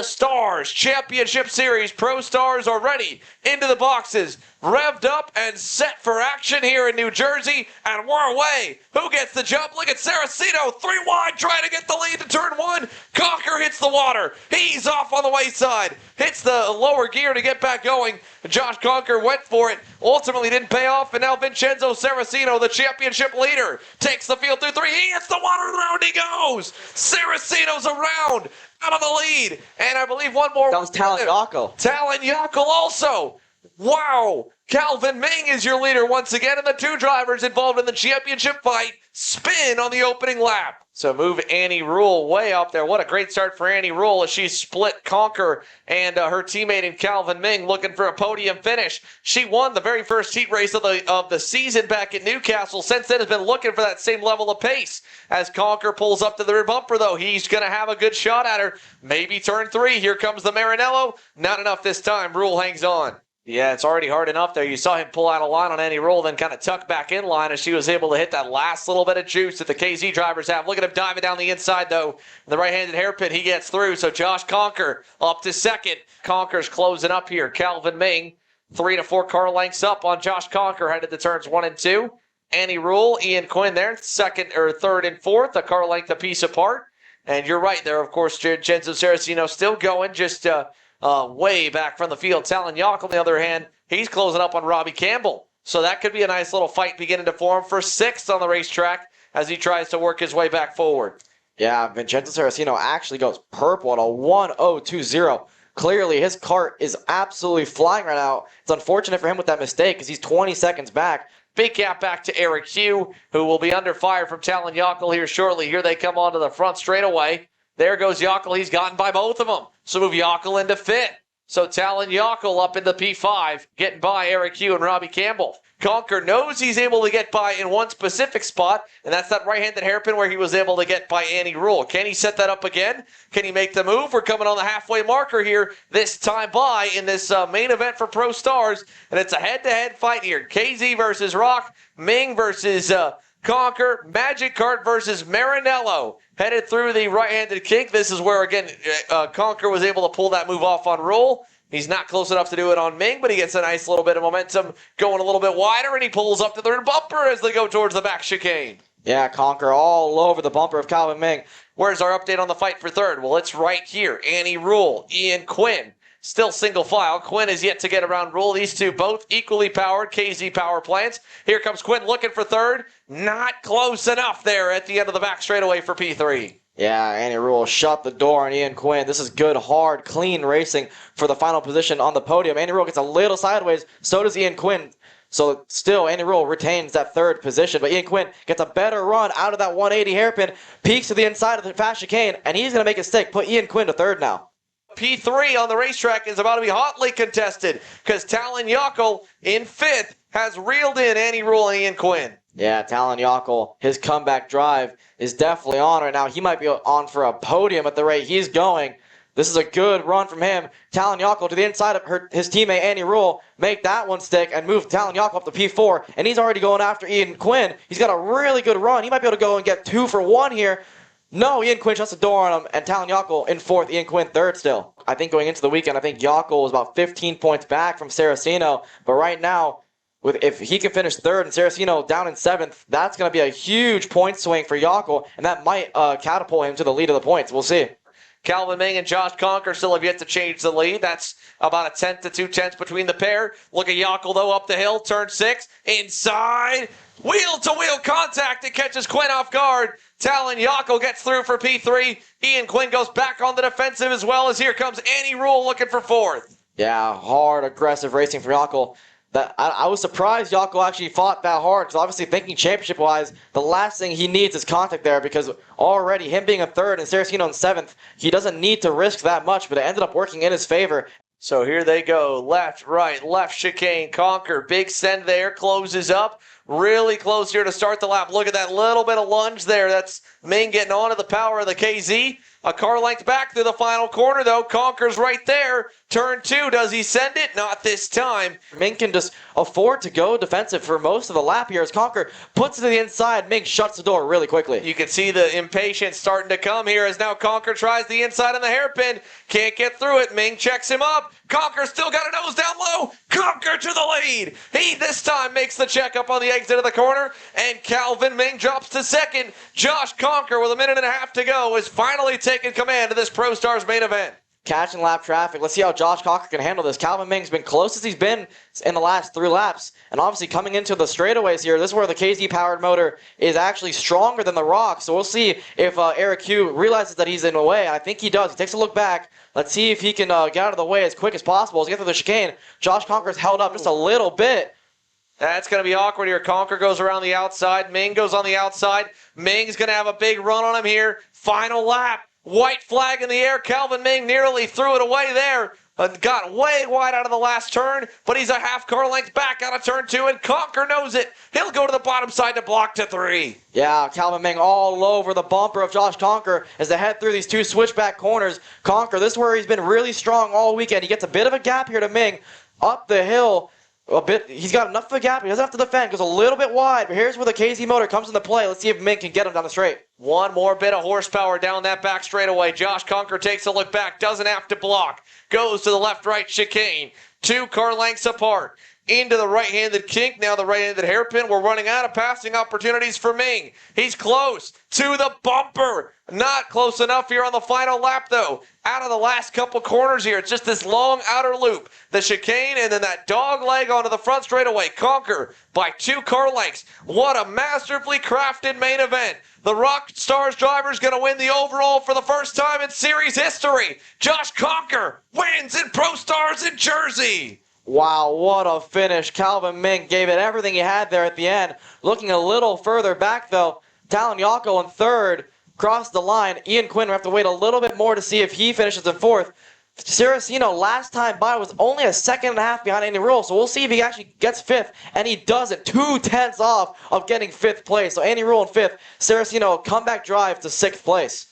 The Stars Championship Series Pro Stars are ready into the boxes, revved up and set for action here in New Jersey, and we're away. Who gets the jump? Look at Saracino, 3 wide, trying to get the lead to turn 1. Conker hits the water. He's off on the wayside. Hits the lower gear to get back going. Josh Conker went for it. Ultimately didn't pay off, and now Vincenzo Saracino, the championship leader, takes the field through 3. He hits the water, around he goes. Saracino's around, out of the lead. And I believe one more. That was Talon Yockel. Talon Yockel also. Wow. Calvin Ming is your leader once again, and the 2 drivers involved in the championship fight spin on the opening lap. So move Annie Rule way up there. What a great start for Annie Rule as she split Conker and her teammate in Calvin Ming, looking for a podium finish. She won the very first heat race of the season back at Newcastle. Since then has been looking for that same level of pace. As Conker pulls up to the rear bumper, though, he's going to have a good shot at her. Maybe turn 3. Here comes the Marinello. Not enough this time. Rule hangs on. Yeah, it's already hard enough there. You saw him pull out a line on Annie Rule, then kind of tuck back in line as she was able to hit that last little bit of juice that the KZ drivers have. Look at him diving down the inside, though. The right-handed hairpin, he gets through. So Josh Conker up to second. Conker's closing up here. Calvin Ming, 3 to 4 car lengths up on Josh Conker, headed to turns 1 and 2. Annie Rule, Ian Quinn there, second or third and fourth, a car length apiece apart. And you're right there, of course, Vincenzo Saracino still going, just way back from the field. Talon Yockel, on the other hand, he's closing up on Robbie Campbell. So that could be a nice little fight beginning to form for 6th on the racetrack as he tries to work his way back forward. Yeah, Vincenzo Saracino actually goes purple at a 1:020. Clearly, his kart is absolutely flying right now. It's unfortunate for him with that mistake because he's 20 seconds back. Big gap back to Eric Hugh, who will be under fire from Talon Yockel here shortly. Here they come onto the front straightaway. There goes Yockel. He's gotten by both of them. So move Yockel into 5th. So Talon Yockel up in the P5, getting by Eric Hugh and Robbie Campbell. Conker knows he's able to get by in one specific spot, and that's that right-handed hairpin where he was able to get by Annie Rule. Can he set that up again? Can he make the move? We're coming on the halfway marker here this time by in this main event for Pro Stars, and it's a head-to-head fight here. KZ versus ROK, Ming versus Conker, Magic Kart versus Marinello. Headed through the right-handed kink. This is where, again, Conker was able to pull that move off on Rule. He's not close enough to do it on Ming, but he gets a nice little bit of momentum going a little bit wider, and he pulls up to the rear bumper as they go towards the back chicane. Yeah, Conker all over the bumper of Calvin Ming. Where's our update on the fight for 3rd? Well, it's right here. Annie Rule, Ian Quinn. Still single file. Quinn is yet to get around Rule. These two both equally powered KZ power plants. Here comes Quinn looking for 3rd. Not close enough there at the end of the back straightaway for P3. Yeah, Annie Rule shut the door on Ian Quinn. This is good, hard, clean racing for the final position on the podium. Annie Rule gets a little sideways. So does Ian Quinn. So still, Annie Rule retains that 3rd position. But Ian Quinn gets a better run out of that 180 hairpin. Peeks to the inside of the fast chicane. And he's going to make it stick. Put Ian Quinn to 3rd now. P3 on the racetrack is about to be hotly contested because Talon Yockel in 5th has reeled in Annie Rule and Ian Quinn. Yeah, Talon Yockel, his comeback drive is definitely on right now. He might be on for a podium at the rate he's going. This is a good run from him. Talon Yockel to the inside of his teammate Annie Rule. Make that one stick and move Talon Yockel up to P4. And he's already going after Ian Quinn. He's got a really good run. He might be able to go and get 2 for 1 here. No, Ian Quinn shuts the door on him, and Talon Yockel in 4th, Ian Quinn 3rd still. I think going into the weekend, I think Yockel was about 15 points back from Saracino. But right now, if he can finish 3rd and Saracino down in 7th, that's going to be a huge point swing for Yockel, and that might catapult him to the lead of the points. We'll see. Calvin Ming and Josh Conker still have yet to change the lead. That's about a 1/10 to 2/10 between the pair. Look at Yockel, though, up the hill, turn 6, inside, wheel-to-wheel contact. It catches Quinn off guard. Talon Yockel gets through for P3. Ian Quinn goes back on the defensive as well as here comes Annie Rule looking for 4th. Yeah, hard, aggressive racing for Yockel. I was surprised Yockel actually fought that hard because obviously thinking championship-wise, the last thing he needs is contact there because already him being a 3rd and Saracino in 7th, he doesn't need to risk that much, but it ended up working in his favor. So here they go, left, right, left chicane, Conker, big send there, closes up, really close here to start the lap. Look at that little bit of lunge there. That's Ming getting onto the power of the KZ. A car length back through the final corner, though. Conker's right there. Turn 2, does he send it? Not this time. Ming can just afford to go defensive for most of the lap here as Conker puts it to the inside. Ming shuts the door really quickly. You can see the impatience starting to come here as now Conker tries the inside on the hairpin. Can't get through it. Ming checks him up. Conker still got a nose down low. Conker to the lead. He this time makes the checkup on the exit of the corner, and Calvin Ming drops to second. Josh Conker, with a minute and a half to go, is finally taking command of this Pro Stars main event. Catch and lap traffic. Let's see how Josh Conker can handle this. Calvin Ming's been close as he's been in the last 3 laps. And obviously coming into the straightaways here, this is where the KZ-powered motor is actually stronger than the ROK. So we'll see if Eric Hugh realizes that he's in the way. I think he does. He takes a look back. Let's see if he can get out of the way as quick as possible as he gets through the chicane. Josh Conker's held up just a little bit. That's going to be awkward here. Conker goes around the outside. Ming goes on the outside. Ming's going to have a big run on him here. Final lap. White flag in the air. Calvin Ming nearly threw it away there. Got way wide out of the last turn, but he's a half car length back out of turn 2, and Conker knows it. He'll go to the bottom side to block to 3. Yeah, Calvin Ming all over the bumper of Josh Conker as they head through these 2 switchback corners. Conker, this is where he's been really strong all weekend. He gets a bit of a gap here to Ming. Up the hill a bit. He's got enough of a gap. He doesn't have to defend. Goes a little bit wide, but here's where the KZ motor comes into play. Let's see if Ming can get him down the straight. One more bit of horsepower down that back straightaway. Josh Conker takes a look back, doesn't have to block. Goes to the left-right chicane. 2 car lengths apart. Into the right-handed kink, now the right-handed hairpin. We're running out of passing opportunities for Ming. He's close to the bumper. Not close enough here on the final lap, though. Out of the last couple corners here, it's just this long outer loop. The chicane and then that dog leg onto the front straightaway. Conker by 2 car lengths. What a masterfully crafted main event. The ROK Stars driver is going to win the overall for the first time in series history. Josh Conker wins in Pro Stars in Jersey. Wow, what a finish. Calvin Ming gave it everything he had there at the end. Looking a little further back, though, Talon Yako in 3rd crossed the line. Ian Quinn will have to wait a little bit more to see if he finishes in 4th. Saracino, last time by, was only a second and a half behind Andy Rule, so we'll see if he actually gets 5th, and he does it. 2/10 off of getting 5th place. So Andy Rule in 5th, Saracino comeback drive to 6th place.